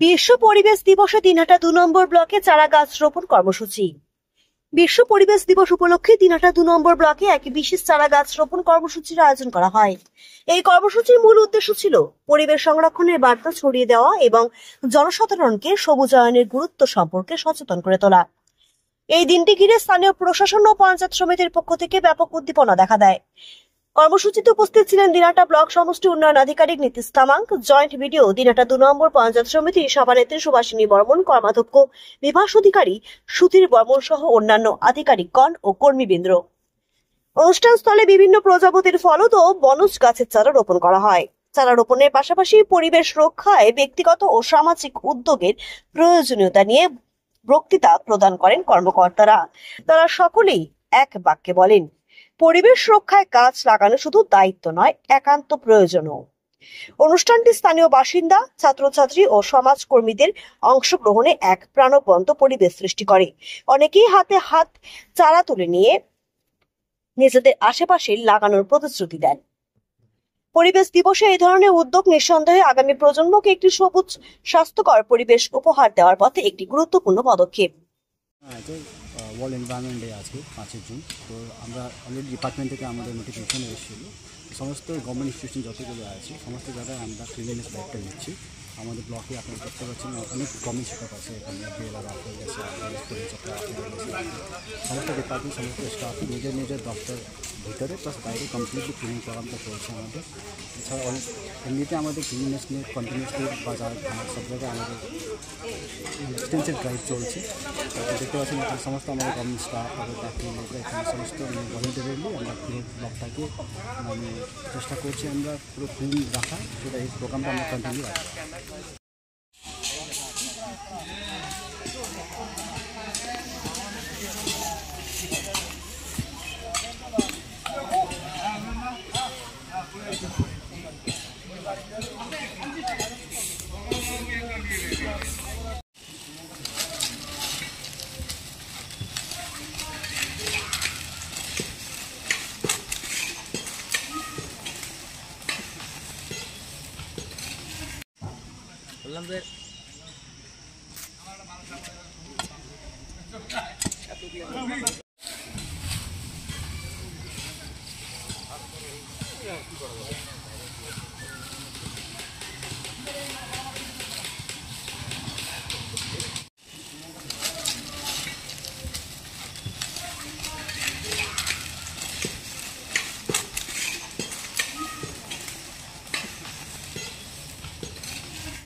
বিশ্ব পরিবেশ দিবসে দিনহাটা ২ নম্বর ব্লকে চারা গাছ রোপণ কর্মসূচি। বিশ্ব পরিবেশ দিবস উপলক্ষে দিনহাটা ২ নম্বর ব্লকে এক বিশেষ চারা গাছ রোপণ কর্মসূচির আয়োজন করা হয়। এই কর্মসূচির মূল উদ্দেশ্য ছিল পরিবেশ সংরক্ষণের বার্তা ছড়িয়ে দেওয়া এবং জনসাধারণকে সবুজায়নের গুরুত্ব সম্পর্কে সচেতন করে তোলা। এই দিনটি ঘিরে স্থানীয় প্রশাসন ও পঞ্চায়েত সমিতির পক্ষ থেকে ব্যাপক উদ্দীপনা দেখা দেয়। কর্মসূচিতে উপস্থিত ছিলেন দিনহাটা ব্লক সমষ্টি উন্নয়ন আধিকারিক নীতিশ তামাং, জয়েন্ট ভিডিও দিনহাটা ২ নম্বর পঞ্চায়েত সমিতির সভানেত্রী সুভাষিনী বর্মন, কর্মাধ্যক্ষ বিভাস অধিকারী সুধীর বর্মন সহ অন্যান্য আধিকারিকগণ ও কর্মীবৃন্দ। অনুষ্ঠান স্থলে বিভিন্ন প্রজাপতির ফলদ ও বনজ গাছের চারা রোপণ করা হয়। চারা রোপণের পাশাপাশি পরিবেশ রক্ষায় ব্যক্তিগত ও সামাজিক উদ্যোগের প্রয়োজনীয়তা নিয়ে বক্তৃতা প্রদান করেন কর্মকর্তারা। তারা সকলেই এক বাক্যে বলেন, পরিবেশ রক্ষায় গাছ লাগানো শুধু দায়িত্ব নয়, একান্ত প্রয়োজনও। অনুষ্ঠানটি স্থানীয় বাসিন্দা, ছাত্রছাত্রী ও সমাজকর্মীদের অংশগ্রহণে এক প্রাণবন্ত পরিবেশ সৃষ্টি করে। অনেকেই হাতে হাত চারা তুলে নিয়ে নিজেদের আশেপাশে লাগানোর প্রতিশ্রুতি দেন। পরিবেশ দিবসে এই ধরনের উদ্যোগ নিঃসন্দেহে আগামী প্রজন্মকে একটি সবুজ স্বাস্থ্যকর পরিবেশ উপহার দেওয়ার পথে একটি গুরুত্বপূর্ণ পদক্ষেপ। ওয়ার্ল্ড এনভায়রনমেন্ট ডে আজকে 5 জুন। তো আমরা অলরেডি ডিপার্টমেন্ট থেকে আমাদের নোটিফিকেশন এসেছিলো, সমস্ত গভর্নমেন্ট ইনস্টিটিউশন যতগুলো আছে সমস্ত জায়গায় আমরা ক্লিনলিনেস দায়িত্ব নিচ্ছি। আমাদের ব্লকে আপনারা দেখতে পাচ্ছেন অনেক গভর্নমেন্ট সেটআপ আছে, এখানে বিএলআর অফিস আছে, সমস্ত ডিপার্টমেন্ট সমস্ত স্টাফ নিজের নিজের দপ্তর ভিতরে প্লাস বাইরে কমপ্লিটলি ক্লিনিং প্রোগ্রামটা চলছে আমাদের। এছাড়া অনেক এমনিতে আমাদের ক্লিনলিনেস নিয়ে কন্টিনিউসলি বাজার ঘাট সব জায়গায় আমাদের এক্সটেন্সিভ ড্রাইভ চলছে। দেখতে পাচ্ছেন এখানে সমস্ত আমাদের গভর্নমেন্ট স্টাফ তাদের চাকরি এখানে সমস্ত ভলেন্টিয়ারলি আমরা পুরো ব্লকটাকে চেষ্টা করছি আমরা পুরো ক্লিন রাখা, সেটা এই প্রোগ্রামটা আমরা কন্টিনিউ রাখি। বললাম যে কি করা যাবে।